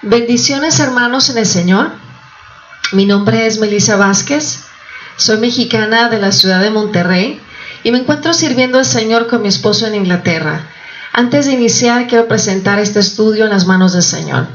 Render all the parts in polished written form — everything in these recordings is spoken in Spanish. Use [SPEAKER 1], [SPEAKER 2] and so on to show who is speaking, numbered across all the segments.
[SPEAKER 1] Bendiciones, hermanos en el Señor. Mi nombre es Melissa Vázquez, soy mexicana de la ciudad de Monterrey y me encuentro sirviendo al Señor con mi esposo en Inglaterra. Antes de iniciar, quiero presentar este estudio en las manos del Señor.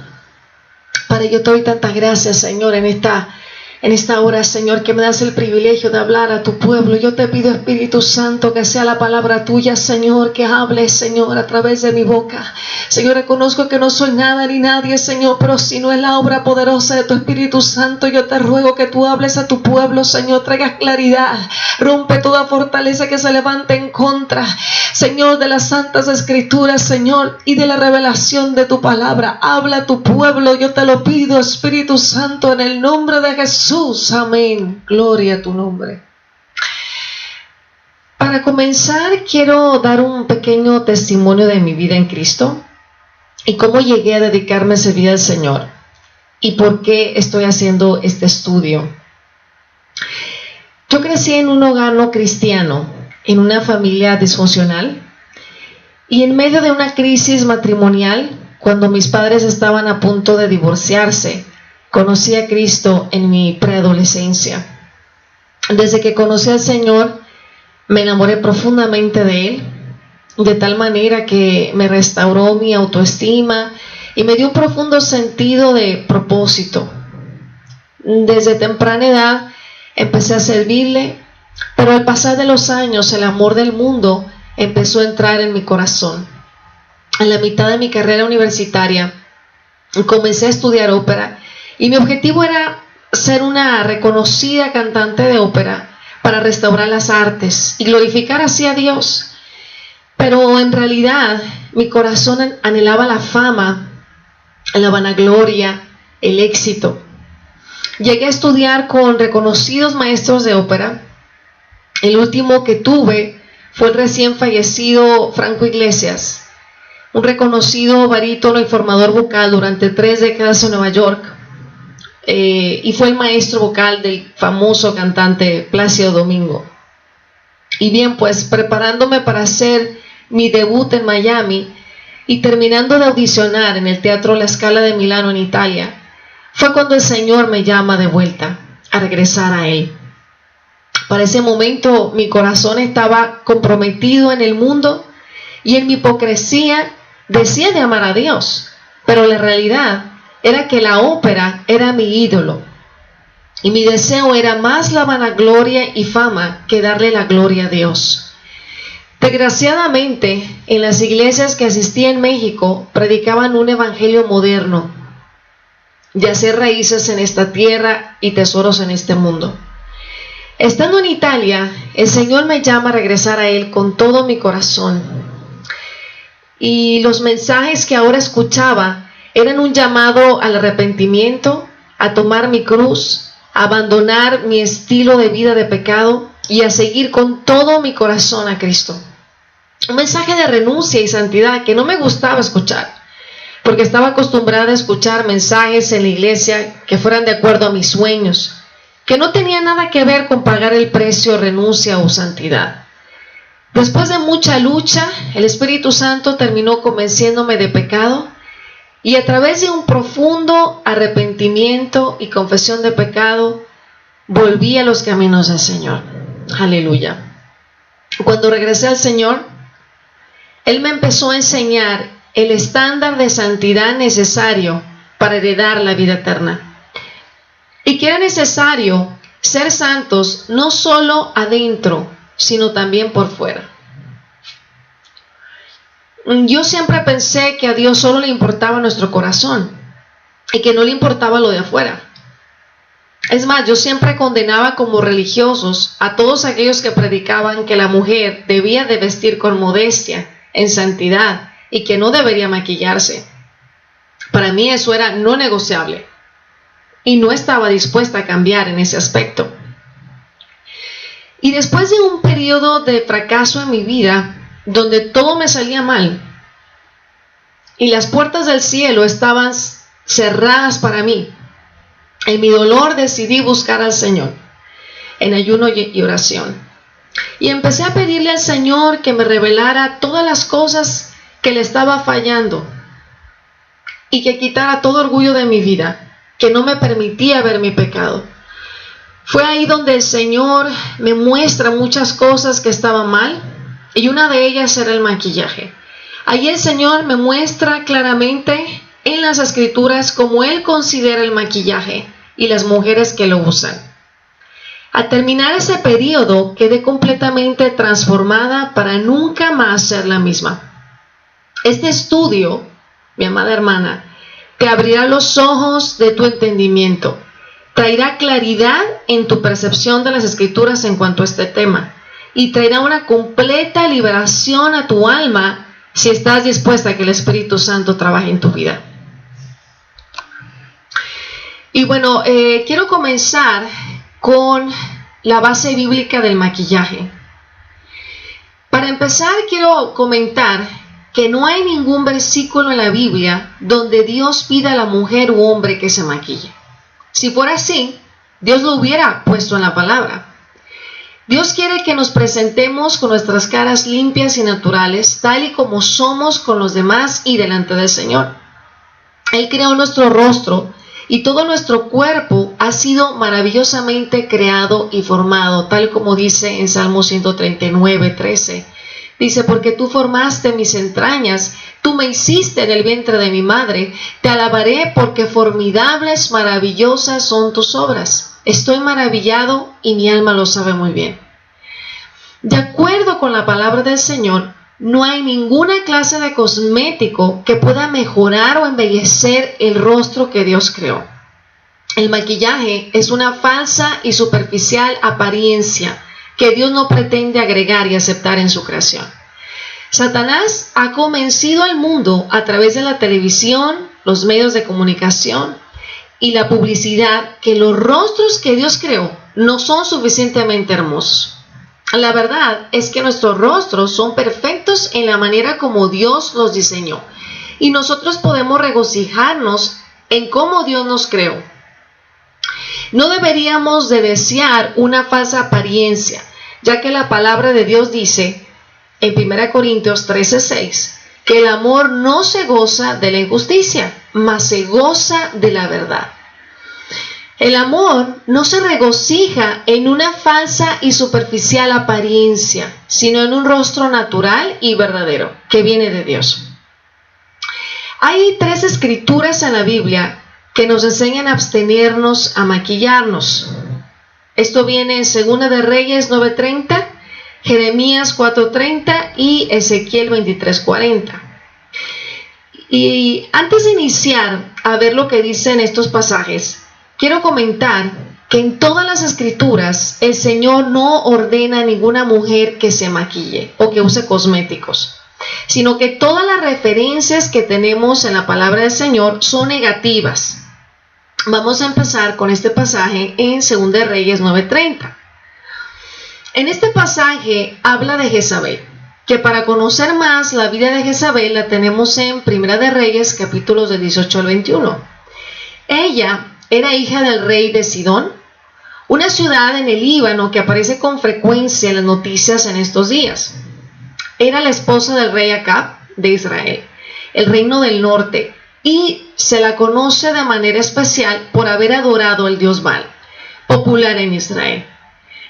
[SPEAKER 1] Padre, yo te doy tantas gracias, Señor, en esta hora, Señor, que me das el privilegio de hablar a tu pueblo. Yo te pido, Espíritu Santo, que sea la palabra tuya, Señor, que hables, Señor, a través de mi boca. Señor, reconozco que no soy nada ni nadie, Señor, pero si no es la obra poderosa de tu Espíritu Santo, yo te ruego que tú hables a tu pueblo, Señor, traigas claridad, rompe toda fortaleza que se levante en contra, Señor, de las santas escrituras, Señor, y de la revelación de tu palabra. Habla a tu pueblo, yo te lo pido, Espíritu Santo, en el nombre de Jesús. Amén. Gloria a tu nombre. Para comenzar, quiero dar un pequeño testimonio de mi vida en Cristo y cómo llegué a dedicarme a servir al Señor y por qué estoy haciendo este estudio. Yo crecí en un hogar no cristiano, en una familia disfuncional y en medio de una crisis matrimonial, cuando mis padres estaban a punto de divorciarse, conocí a Cristo en mi preadolescencia. Desde que conocí al Señor, me enamoré profundamente de Él, de tal manera que me restauró mi autoestima y me dio un profundo sentido de propósito. Desde temprana edad empecé a servirle, pero al pasar de los años el amor del mundo empezó a entrar en mi corazón. En la mitad de mi carrera universitaria comencé a estudiar ópera y mi objetivo era ser una reconocida cantante de ópera para restaurar las artes y glorificar así a Dios. Pero en realidad mi corazón anhelaba la fama, la vanagloria, el éxito. Llegué a estudiar con reconocidos maestros de ópera. El último que tuve fue el recién fallecido Franco Iglesias, un reconocido barítono y formador vocal durante 3 décadas en Nueva York. Y fue el maestro vocal del famoso cantante Plácido Domingo. Y bien, pues preparándome para hacer mi debut en Miami y terminando de audicionar en el Teatro La Scala de Milano en Italia, fue cuando el Señor me llama de vuelta a regresar a Él. Para ese momento mi corazón estaba comprometido en el mundo y en mi hipocresía decía de amar a Dios, pero la realidad era que la ópera era mi ídolo y mi deseo era más la vanagloria y fama que darle la gloria a Dios. Desgraciadamente, en las iglesias que asistí en México predicaban un evangelio moderno de hacer raíces en esta tierra y tesoros en este mundo. Estando en Italia, el Señor me llama a regresar a Él con todo mi corazón, y los mensajes que ahora escuchaba eran un llamado al arrepentimiento, a tomar mi cruz, a abandonar mi estilo de vida de pecado y a seguir con todo mi corazón a Cristo. Un mensaje de renuncia y santidad que no me gustaba escuchar, porque estaba acostumbrada a escuchar mensajes en la iglesia que fueran de acuerdo a mis sueños, que no tenía nada que ver con pagar el precio, renuncia o santidad. Después de mucha lucha, el Espíritu Santo terminó convenciéndome de pecado, y a través de un profundo arrepentimiento y confesión de pecado, volví a los caminos del Señor. Aleluya. Cuando regresé al Señor, Él me empezó a enseñar el estándar de santidad necesario para heredar la vida eterna. Y que era necesario ser santos no solo adentro, sino también por fuera. Yo siempre pensé que a Dios solo le importaba nuestro corazón y que no le importaba lo de afuera. Es más, yo siempre condenaba como religiosos a todos aquellos que predicaban que la mujer debía de vestir con modestia, en santidad, y que no debería maquillarse. Para mí eso era no negociable y no estaba dispuesta a cambiar en ese aspecto. Y después de un periodo de fracaso en mi vida, donde todo me salía mal y las puertas del cielo estaban cerradas para mí, en mi dolor decidí buscar al Señor en ayuno y oración, y empecé a pedirle al Señor que me revelara todas las cosas que le estaba fallando, y que quitara todo orgullo de mi vida, que no me permitía ver mi pecado. Fue ahí donde el Señor me muestra muchas cosas que estaban mal, y una de ellas era el maquillaje. Allí el Señor me muestra claramente en las Escrituras cómo Él considera el maquillaje y las mujeres que lo usan. Al terminar ese periodo, quedé completamente transformada para nunca más ser la misma. Este estudio, mi amada hermana, te abrirá los ojos de tu entendimiento, traerá claridad en tu percepción de las Escrituras en cuanto a este tema, y traerá una completa liberación a tu alma si estás dispuesta a que el Espíritu Santo trabaje en tu vida. Y bueno, quiero comenzar con la base bíblica del maquillaje. Para empezar, quiero comentar que no hay ningún versículo en la Biblia donde Dios pida a la mujer u hombre que se maquille. Si fuera así, Dios lo hubiera puesto en la palabra. Dios quiere que nos presentemos con nuestras caras limpias y naturales, tal y como somos con los demás y delante del Señor. Él creó nuestro rostro y todo nuestro cuerpo ha sido maravillosamente creado y formado, tal como dice en Salmo 139:13. Dice, porque tú formaste mis entrañas, tú me hiciste en el vientre de mi madre, te alabaré porque formidables, maravillosas son tus obras. Estoy maravillado y mi alma lo sabe muy bien. De acuerdo con la palabra del Señor, no hay ninguna clase de cosmético que pueda mejorar o embellecer el rostro que Dios creó. El maquillaje es una falsa y superficial apariencia que Dios no pretende agregar y aceptar en su creación. Satanás ha convencido al mundo a través de la televisión, los medios de comunicación y la publicidad que los rostros que Dios creó no son suficientemente hermosos. La verdad es que nuestros rostros son perfectos en la manera como Dios los diseñó y nosotros podemos regocijarnos en cómo Dios nos creó. No deberíamos de desear una falsa apariencia, ya que la palabra de Dios dice en 1 Corintios 13:6 que el amor no se goza de la injusticia, mas se goza de la verdad. El amor no se regocija en una falsa y superficial apariencia, sino en un rostro natural y verdadero que viene de Dios. Hay 3 escrituras en la Biblia que nos enseñan a abstenernos a maquillarnos. Esto viene en 2 de Reyes 9:30, Jeremías 4:30 y Ezequiel 23:40. Y antes de iniciar a ver lo que dicen estos pasajes, quiero comentar que en todas las Escrituras el Señor no ordena a ninguna mujer que se maquille o que use cosméticos, sino que todas las referencias que tenemos en la palabra del Señor son negativas. Vamos a empezar con este pasaje en 2 de Reyes 9:30. En este pasaje habla de Jezabel, que para conocer más la vida de Jezabel la tenemos en 1 de Reyes capítulos del 18 al 21. Ella era hija del rey de Sidón, una ciudad en el Líbano que aparece con frecuencia en las noticias en estos días. Era la esposa del rey Acab de Israel, el reino del norte, y se la conoce de manera especial por haber adorado al dios Baal, popular en Israel.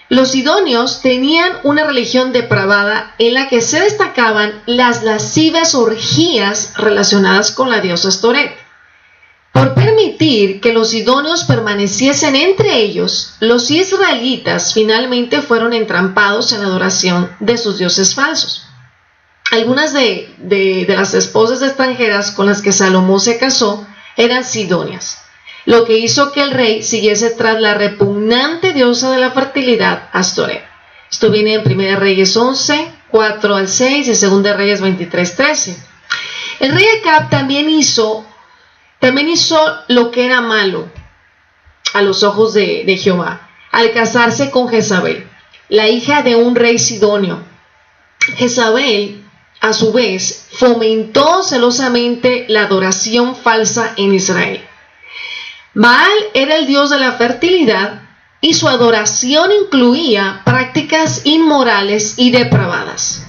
[SPEAKER 1] Los sidonios tenían una religión depravada en la que se destacaban las lascivas orgías relacionadas con la diosa Astoret. Por permitir que los sidonios permaneciesen entre ellos, los israelitas finalmente fueron entrampados en la adoración de sus dioses falsos. Algunas de las esposas extranjeras con las que Salomón se casó eran sidonias, lo que hizo que el rey siguiese tras la repugnante diosa de la fertilidad, Astoret. Esto viene en 1 Reyes 11, 4 al 6 y 2 Reyes 23, 13. El rey Acab también hizo lo que era malo a los ojos de Jehová, al casarse con Jezabel, la hija de un rey sidonio. Jezabel, a su vez, fomentó celosamente la adoración falsa en Israel. Baal era el dios de la fertilidad y su adoración incluía prácticas inmorales y depravadas,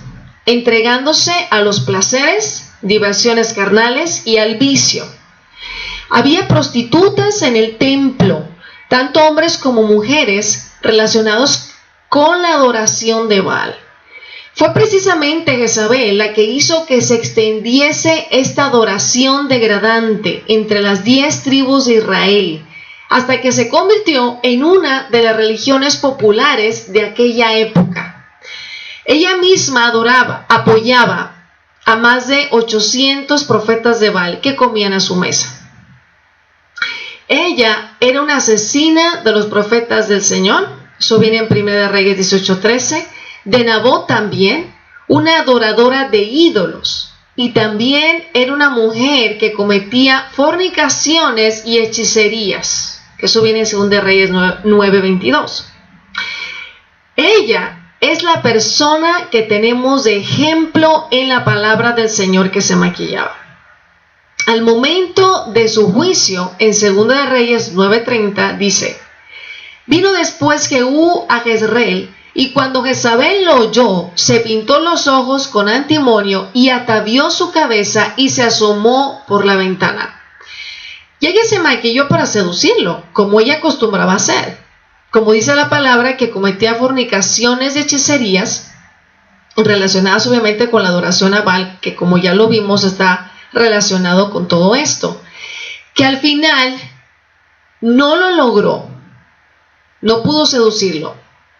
[SPEAKER 1] entregándose a los placeres, diversiones carnales y al vicio. Había prostitutas en el templo, tanto hombres como mujeres relacionados con la adoración de Baal. Fue precisamente Jezabel la que hizo que se extendiese esta adoración degradante entre las 10 tribus de Israel, hasta que se convirtió en una de las religiones populares de aquella época. Ella misma apoyaba a más de 800 profetas de Baal que comían a su mesa. Ella era una asesina de los profetas del Señor, eso viene en 1 Reyes 18:13, de Nabot también, una adoradora de ídolos, y también era una mujer que cometía fornicaciones y hechicerías, que eso viene en 2 Reyes 9:22. Ella es la persona que tenemos de ejemplo en la palabra del Señor que se maquillaba. Al momento de su juicio, en 2 Reyes 9:30, dice: vino después Jehú a Jezreel, y cuando Jezabel lo oyó, se pintó los ojos con antimonio y atavió su cabeza y se asomó por la ventana. Y ella se maquilló para seducirlo, como ella acostumbraba hacer. Como dice la palabra, que cometía fornicaciones y hechicerías relacionadas obviamente con la adoración a Baal, que como ya lo vimos está relacionado con todo esto, que al final no lo logró, no pudo seducirlo,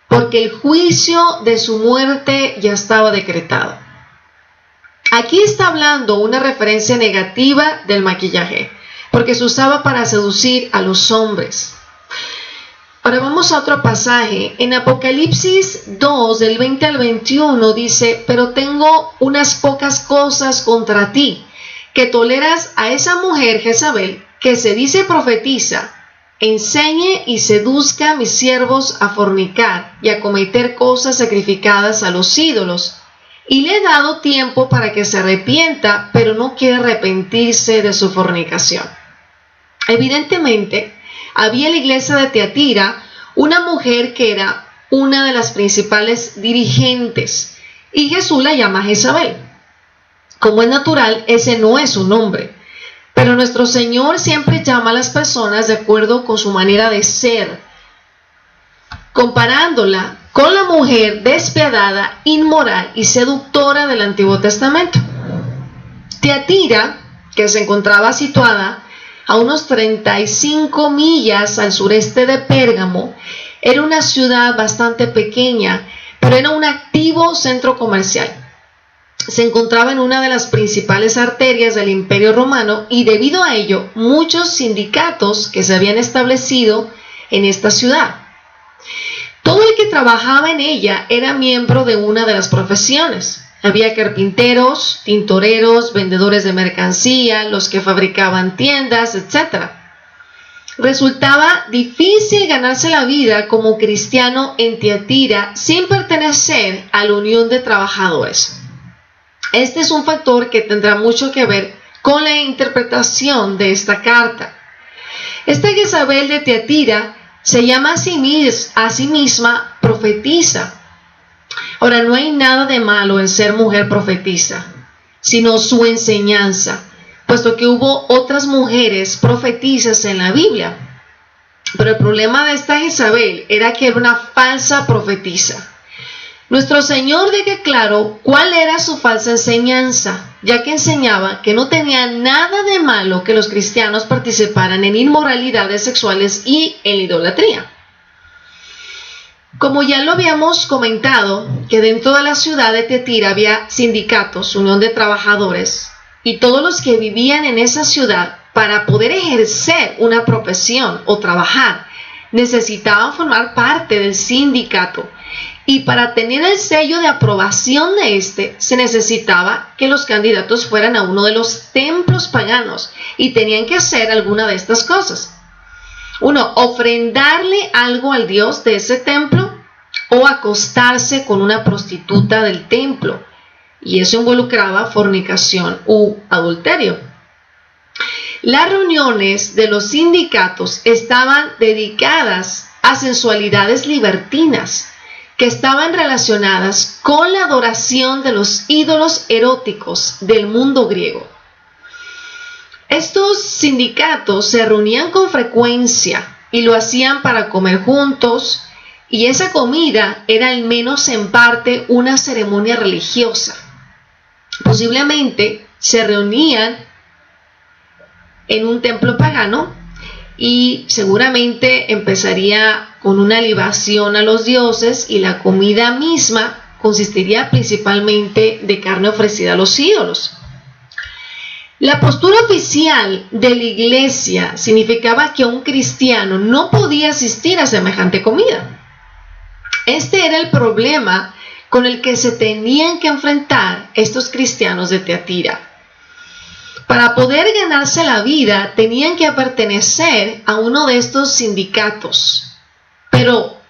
[SPEAKER 1] porque el juicio de su muerte ya estaba decretado. Aquí está hablando una referencia negativa del maquillaje, porque se usaba para seducir a los hombres. Ahora vamos a otro pasaje. En Apocalipsis 2, del 20 al 21, dice: pero tengo unas pocas cosas contra ti, que toleras a esa mujer Jezabel, que se dice profetiza, enseñe y seduzca a mis siervos a fornicar y a cometer cosas sacrificadas a los ídolos, y le he dado tiempo para que se arrepienta, pero no quiere arrepentirse de su fornicación. Evidentemente, había en la iglesia de Tiatira una mujer que era una de las principales dirigentes, y Jesús la llama Jezabel. Como es natural, ese no es su nombre, pero nuestro Señor siempre llama a las personas de acuerdo con su manera de ser, comparándola con la mujer despiadada, inmoral y seductora del Antiguo Testamento. Tiatira, que se encontraba situada a unos 35 millas al sureste de Pérgamo, era una ciudad bastante pequeña, pero era un activo centro comercial. Se encontraba en una de las principales arterias del Imperio Romano, y debido a ello, muchos sindicatos que se habían establecido en esta ciudad. Todo el que trabajaba en ella era miembro de una de las profesiones. Había carpinteros, tintoreros, vendedores de mercancía, los que fabricaban tiendas, etc. Resultaba difícil ganarse la vida como cristiano en Tiatira sin pertenecer a la unión de trabajadores. Este es un factor que tendrá mucho que ver con la interpretación de esta carta. Esta Jezabel de Tiatira se llama a sí misma profetisa. Ahora, no hay nada de malo en ser mujer profetisa, sino su enseñanza, puesto que hubo otras mujeres profetisas en la Biblia. Pero el problema de esta Jezabel era que era una falsa profetisa. Nuestro Señor deja claro cuál era su falsa enseñanza, ya que enseñaba que no tenía nada de malo que los cristianos participaran en inmoralidades sexuales y en idolatría. Como ya lo habíamos comentado, que dentro de la ciudad de Tiatira había sindicatos, unión de trabajadores, y todos los que vivían en esa ciudad, para poder ejercer una profesión o trabajar, necesitaban formar parte del sindicato. Y para tener el sello de aprobación de este, se necesitaba que los candidatos fueran a uno de los templos paganos y tenían que hacer alguna de estas cosas. Uno, ofrendarle algo al dios de ese templo, o acostarse con una prostituta del templo. Y eso involucraba fornicación u adulterio. Las reuniones de los sindicatos estaban dedicadas a sensualidades libertinas, que estaban relacionadas con la adoración de los ídolos eróticos del mundo griego. Estos sindicatos se reunían con frecuencia y lo hacían para comer juntos, y esa comida era al menos en parte una ceremonia religiosa. Posiblemente se reunían en un templo pagano y seguramente empezaría con una libación a los dioses, y la comida misma consistiría principalmente de carne ofrecida a los ídolos. La postura oficial de la iglesia significaba que un cristiano no podía asistir a semejante comida. Este era el problema con el que se tenían que enfrentar estos cristianos de Tiatira. Para poder ganarse la vida, tenían que pertenecer a uno de estos sindicatos. Pero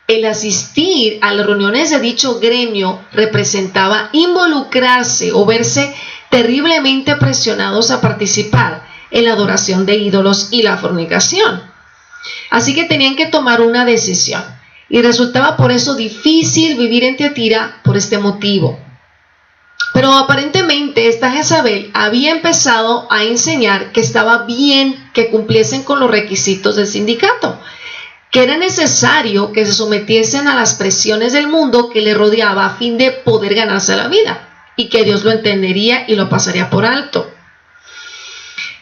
[SPEAKER 1] el asistir a las reuniones de dicho gremio representaba involucrarse o verse terriblemente presionados a participar en la adoración de ídolos y la fornicación. Así que tenían que tomar una decisión, y resultaba por eso difícil vivir en Tiatira por este motivo. Pero aparentemente esta Jezabel había empezado a enseñar que estaba bien que cumpliesen con los requisitos del sindicato, que era necesario que se sometiesen a las presiones del mundo que le rodeaba a fin de poder ganarse la vida, y que Dios lo entendería y lo pasaría por alto.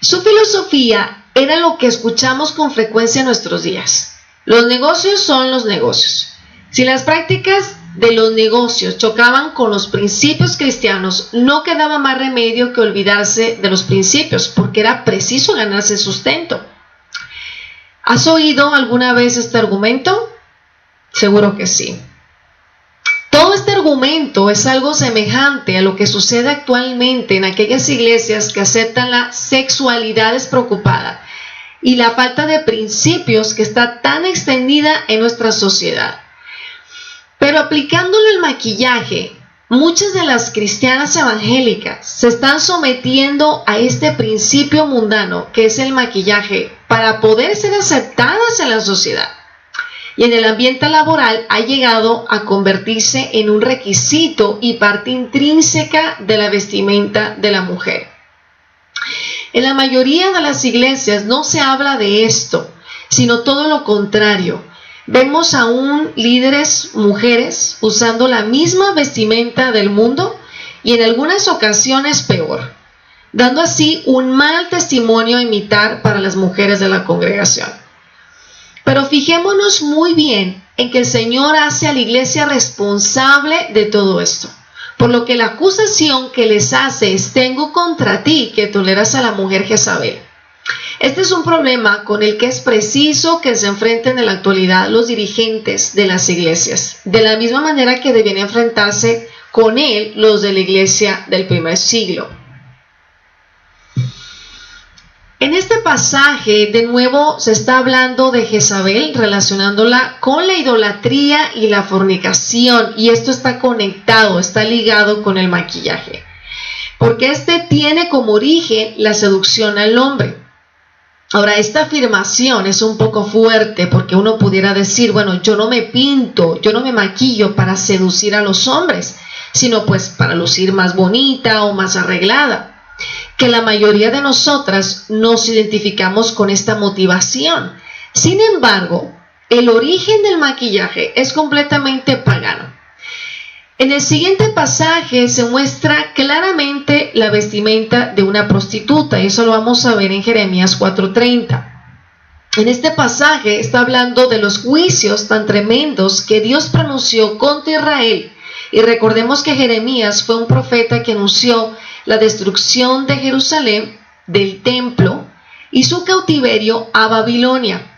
[SPEAKER 1] Su filosofía era lo que escuchamos con frecuencia en nuestros días: los negocios son los negocios. Si las prácticas de los negocios chocaban con los principios cristianos, no quedaba más remedio que olvidarse de los principios, porque era preciso ganarse sustento. ¿Has oído alguna vez este argumento? Seguro que sí. Todo este argumento es algo semejante a lo que sucede actualmente en aquellas iglesias que aceptan la sexualidad despreocupada y la falta de principios que está tan extendida en nuestra sociedad. Pero aplicándolo al maquillaje, muchas de las cristianas evangélicas se están sometiendo a este principio mundano que es el maquillaje para poder ser aceptadas en la sociedad. Y en el ambiente laboral ha llegado a convertirse en un requisito y parte intrínseca de la vestimenta de la mujer. En la mayoría de las iglesias no se habla de esto, sino todo lo contrario. Vemos aún líderes mujeres usando la misma vestimenta del mundo, y en algunas ocasiones peor, dando así un mal testimonio a imitar para las mujeres de la congregación. Pero fijémonos muy bien en que el Señor hace a la iglesia responsable de todo esto, por lo que la acusación que les hace es: tengo contra ti que toleras a la mujer Jezabel. Este es un problema con el que es preciso que se enfrenten en la actualidad los dirigentes de las iglesias, de la misma manera que debían enfrentarse con él los de la iglesia del primer siglo. En este pasaje, de nuevo, se está hablando de Jezabel, relacionándola con la idolatría y la fornicación, y esto está conectado, está ligado con el maquillaje, porque este tiene como origen la seducción al hombre. Ahora, esta afirmación es un poco fuerte, porque uno pudiera decir: bueno, yo no me pinto, yo no me maquillo para seducir a los hombres, sino pues para lucir más bonita o más arreglada. Que la mayoría de nosotras nos identificamos con esta motivación. Sin embargo, el origen del maquillaje es completamente pagano. En el siguiente pasaje se muestra claramente la vestimenta de una prostituta, y eso lo vamos a ver en Jeremías 4:30. En este pasaje está hablando de los juicios tan tremendos que Dios pronunció contra Israel. Y recordemos que Jeremías fue un profeta que anunció la destrucción de Jerusalén, del templo y su cautiverio a Babilonia.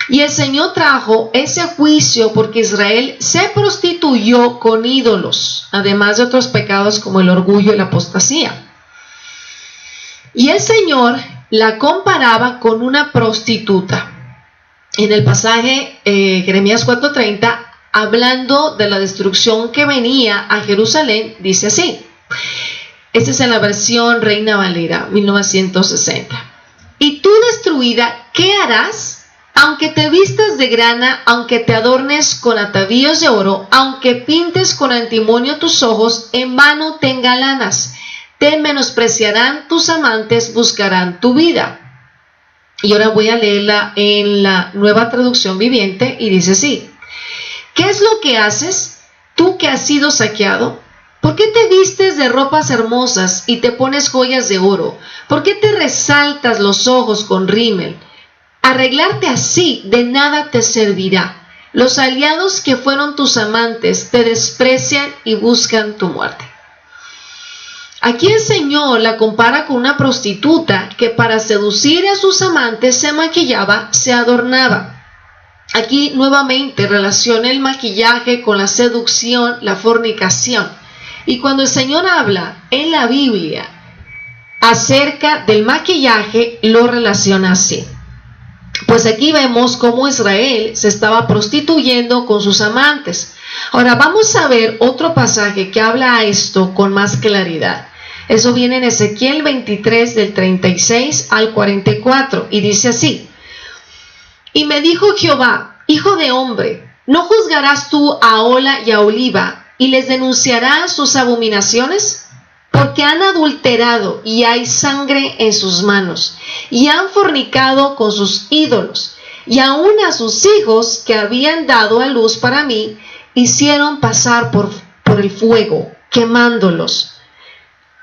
[SPEAKER 1] Y el Señor trajo ese juicio porque Israel se prostituyó con ídolos, además de otros pecados como el orgullo y la apostasía. Y el Señor la comparaba con una prostituta. En el pasaje Jeremías 4:30, hablando de la destrucción que venía a Jerusalén, dice así. Esta es en la versión Reina Valera, 1960. Y tú, destruida, ¿qué harás? Aunque te vistas de grana, aunque te adornes con atavíos de oro, aunque pintes con antimonio tus ojos, en vano te engalanas. te menospreciarán tus amantes, buscarán tu vida. Y ahora voy a leerla en la Nueva Traducción Viviente y dice así: ¿qué es lo que haces, tú que has sido saqueado? ¿Por qué te vistes de ropas hermosas y te pones joyas de oro? ¿Por qué te resaltas los ojos con rímel? Arreglarte así de nada te servirá. Los aliados que fueron tus amantes te desprecian y buscan tu muerte. Aquí el Señor la compara con una prostituta que para seducir a sus amantes se maquillaba, se adornaba. Aquí nuevamente relaciona el maquillaje con la seducción, la fornicación. Y cuando el Señor habla en la Biblia acerca del maquillaje, lo relaciona así. Pues aquí vemos cómo Israel se estaba prostituyendo con sus amantes. Ahora vamos a ver otro pasaje que habla a esto con más claridad. Eso viene en Ezequiel 23 del 36 al 44 y dice así: y me dijo Jehová, hijo de hombre, ¿no juzgarás tú a Ola y a Oliva y les denunciarás sus abominaciones? Porque han adulterado y hay sangre en sus manos, y han fornicado con sus ídolos, y aun a sus hijos que habían dado a luz para mí, hicieron pasar por el fuego, quemándolos.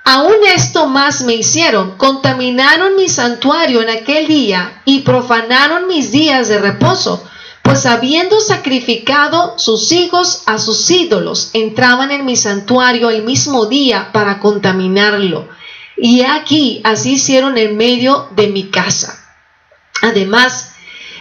[SPEAKER 1] Aún esto más me hicieron, contaminaron mi santuario en aquel día, y profanaron mis días de reposo, pues habiendo sacrificado sus hijos a sus ídolos, entraban en mi santuario el mismo día para contaminarlo. Y aquí así hicieron en medio de mi casa. Además,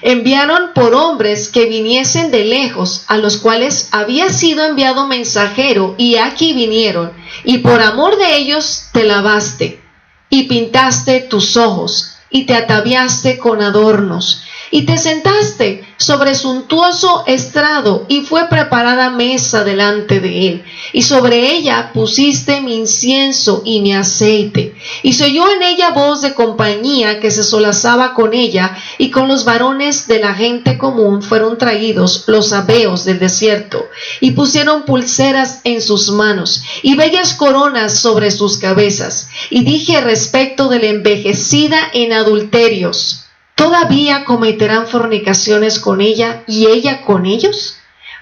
[SPEAKER 1] enviaron por hombres que viniesen de lejos, a los cuales había sido enviado mensajero, y aquí vinieron, y por amor de ellos te lavaste, y pintaste tus ojos, y te ataviaste con adornos, y te sentaste sobre suntuoso estrado, y fue preparada mesa delante de él, y sobre ella pusiste mi incienso y mi aceite, y se oyó en ella voz de compañía que se solazaba con ella, y con los varones de la gente común fueron traídos los sabeos del desierto, y pusieron pulseras en sus manos, y bellas coronas sobre sus cabezas, y dije respecto de la envejecida en adulterios: ¿todavía cometerán fornicaciones con ella y ella con ellos?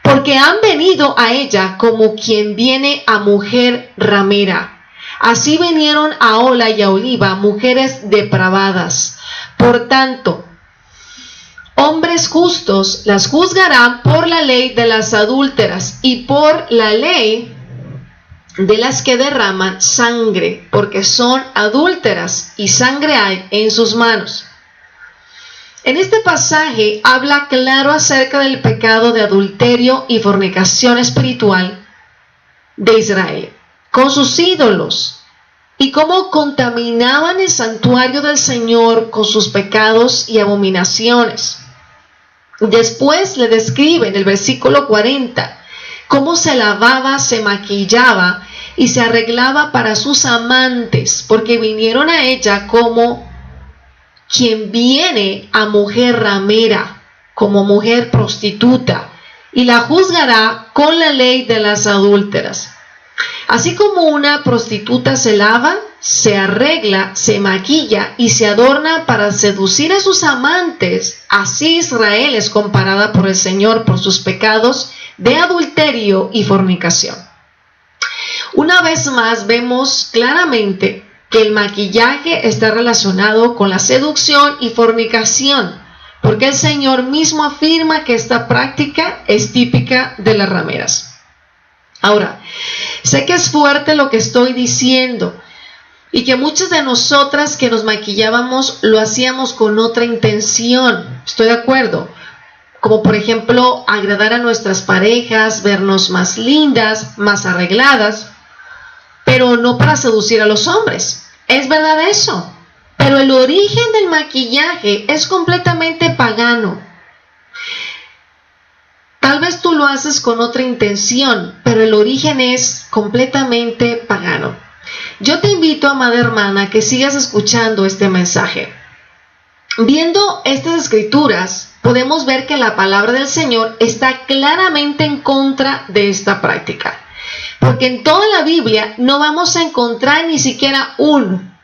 [SPEAKER 1] Porque han venido a ella como quien viene a mujer ramera. Así vinieron a Ola y a Oliva, mujeres depravadas. Por tanto, hombres justos las juzgarán por la ley de las adúlteras y por la ley de las que derraman sangre, porque son adúlteras y sangre hay en sus manos. En este pasaje habla claro acerca del pecado de adulterio y fornicación espiritual de Israel con sus ídolos y cómo contaminaban el santuario del Señor con sus pecados y abominaciones. Después le describe en el versículo 40 cómo se lavaba, se maquillaba y se arreglaba para sus amantes, porque vinieron a ella como quien viene a mujer ramera, como mujer prostituta, y la juzgará con la ley de las adúlteras. Así como una prostituta se lava, se arregla, se maquilla y se adorna para seducir a sus amantes, así Israel es comparada por el Señor por sus pecados de adulterio y fornicación. Una vez más vemos claramente que el maquillaje está relacionado con la seducción y fornicación, porque el Señor mismo afirma que esta práctica es típica de las rameras. Ahora, sé que es fuerte lo que estoy diciendo y que muchas de nosotras que nos maquillábamos lo hacíamos con otra intención, estoy de acuerdo, como por ejemplo agradar a nuestras parejas, vernos más lindas, más arregladas, pero no para seducir a los hombres. Es verdad eso, pero el origen del maquillaje es completamente pagano. Tal vez tú lo haces con otra intención, pero el origen es completamente pagano. Yo te invito, amada hermana, que sigas escuchando este mensaje. Viendo estas escrituras, podemos ver que la palabra del Señor está claramente en contra de esta práctica. Porque en toda la Biblia no vamos a encontrar ni siquiera un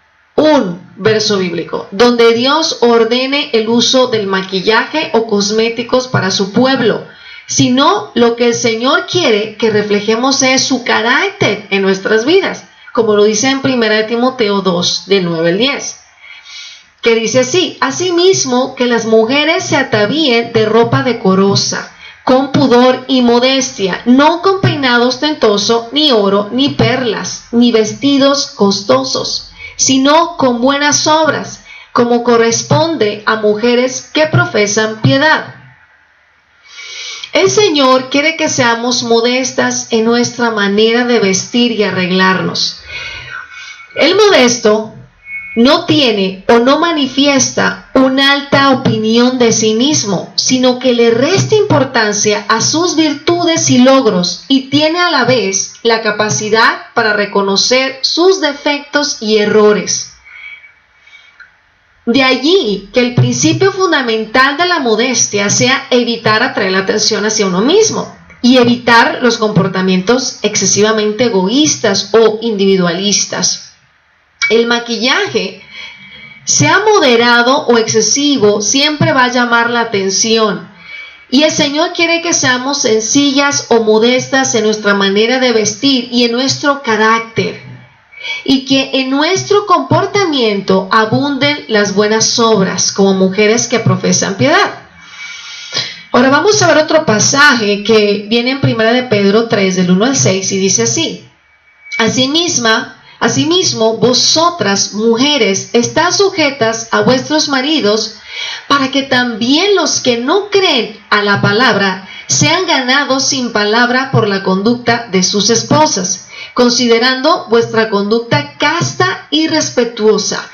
[SPEAKER 1] verso bíblico donde Dios ordene el uso del maquillaje o cosméticos para su pueblo, sino lo que el Señor quiere que reflejemos es su carácter en nuestras vidas, como lo dice en 1 Timoteo 2, del 9 al 10, que dice así: asimismo que las mujeres se atavíen de ropa decorosa, con pudor y modestia, no con peinado ostentoso, ni oro, ni perlas, ni vestidos costosos, sino con buenas obras, como corresponde a mujeres que profesan piedad. El Señor quiere que seamos modestas en nuestra manera de vestir y arreglarnos. El modesto no tiene o no manifiesta una alta opinión de sí mismo, sino que le resta importancia a sus virtudes y logros y tiene a la vez la capacidad para reconocer sus defectos y errores. De allí que el principio fundamental de la modestia sea evitar atraer la atención hacia uno mismo y evitar los comportamientos excesivamente egoístas o individualistas. El maquillaje, sea moderado o excesivo, siempre va a llamar la atención. Y el Señor quiere que seamos sencillas o modestas en nuestra manera de vestir y en nuestro carácter. Y que en nuestro comportamiento abunden las buenas obras como mujeres que profesan piedad. Ahora vamos a ver otro pasaje que viene en 1 de Pedro 3, del 1 al 6, y dice así: Asimismo, vosotras, mujeres, estad sujetas a vuestros maridos, para que también los que no creen a la palabra sean ganados sin palabra por la conducta de sus esposas, considerando vuestra conducta casta y respetuosa.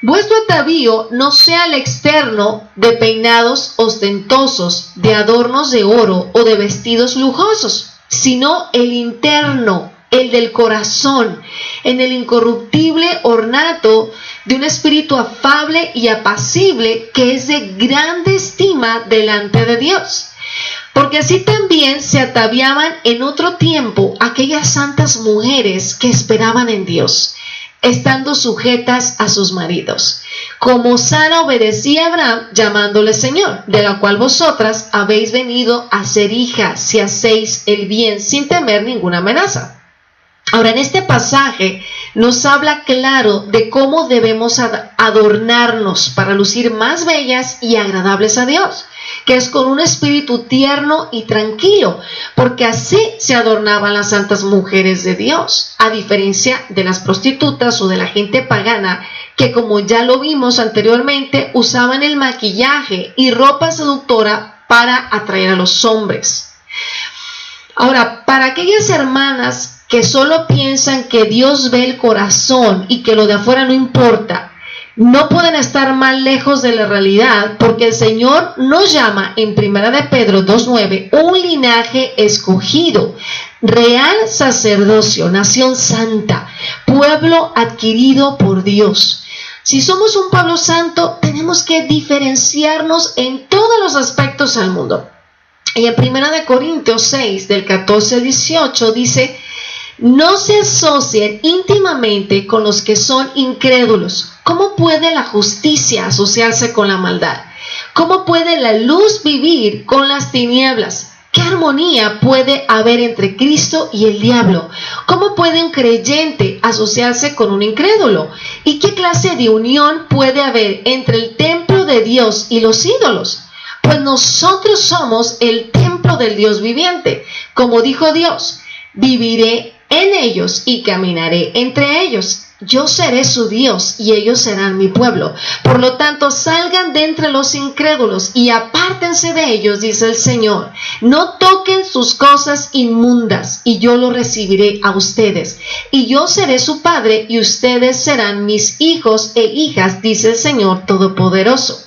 [SPEAKER 1] Vuestro atavío no sea el externo de peinados ostentosos, de adornos de oro o de vestidos lujosos, sino el interno, el del corazón, en el incorruptible ornato de un espíritu afable y apacible que es de grande estima delante de Dios. Porque así también se ataviaban en otro tiempo aquellas santas mujeres que esperaban en Dios, estando sujetas a sus maridos, como Sara obedecía a Abraham llamándole Señor, de la cual vosotras habéis venido a ser hijas si hacéis el bien sin temer ninguna amenaza. Ahora, en este pasaje nos habla claro de cómo debemos adornarnos para lucir más bellas y agradables a Dios, que es con un espíritu tierno y tranquilo, porque así se adornaban las santas mujeres de Dios, a diferencia de las prostitutas o de la gente pagana, que como ya lo vimos anteriormente, usaban el maquillaje y ropa seductora para atraer a los hombres. Ahora, para aquellas hermanas que solo piensan que Dios ve el corazón y que lo de afuera no importa, no pueden estar más lejos de la realidad, porque el Señor nos llama en 1 de Pedro 2:9 un linaje escogido, real sacerdocio, nación santa, pueblo adquirido por Dios. Si somos un pueblo santo, tenemos que diferenciarnos en todos los aspectos al mundo. Y en 1 de Corintios 6, del 14 al 18, dice: no se asocien íntimamente con los que son incrédulos. ¿Cómo puede la justicia asociarse con la maldad? ¿Cómo puede la luz vivir con las tinieblas? ¿Qué armonía puede haber entre Cristo y el diablo? ¿Cómo puede un creyente asociarse con un incrédulo? ¿Y qué clase de unión puede haber entre el templo de Dios y los ídolos? Pues nosotros somos el templo del Dios viviente. Como dijo Dios: viviré en ellos y caminaré entre ellos. Yo seré su Dios y ellos serán mi pueblo. Por lo tanto, salgan de entre los incrédulos y apártense de ellos, dice el Señor. No toquen sus cosas inmundas y yo lo recibiré a ustedes. Y yo seré su padre y ustedes serán mis hijos e hijas, dice el Señor Todopoderoso.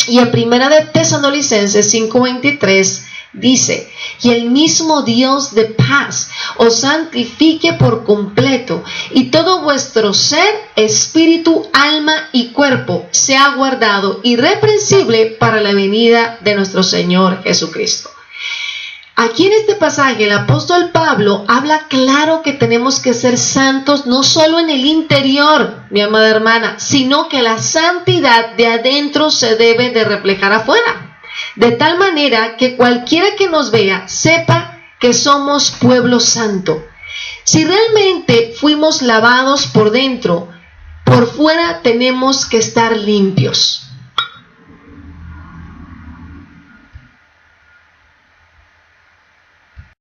[SPEAKER 1] Y en 1 de Tesalonicenses 5:23 dice: y el mismo Dios de paz os santifique por completo, y todo vuestro ser, espíritu, alma y cuerpo sea guardado irreprensible para la venida de nuestro Señor Jesucristo. Aquí en este pasaje el apóstol Pablo habla claro que tenemos que ser santos no solo en el interior, mi amada hermana, sino que la santidad de adentro se debe de reflejar afuera. De tal manera que cualquiera que nos vea sepa que somos pueblo santo. Si realmente fuimos lavados por dentro, por fuera tenemos que estar limpios.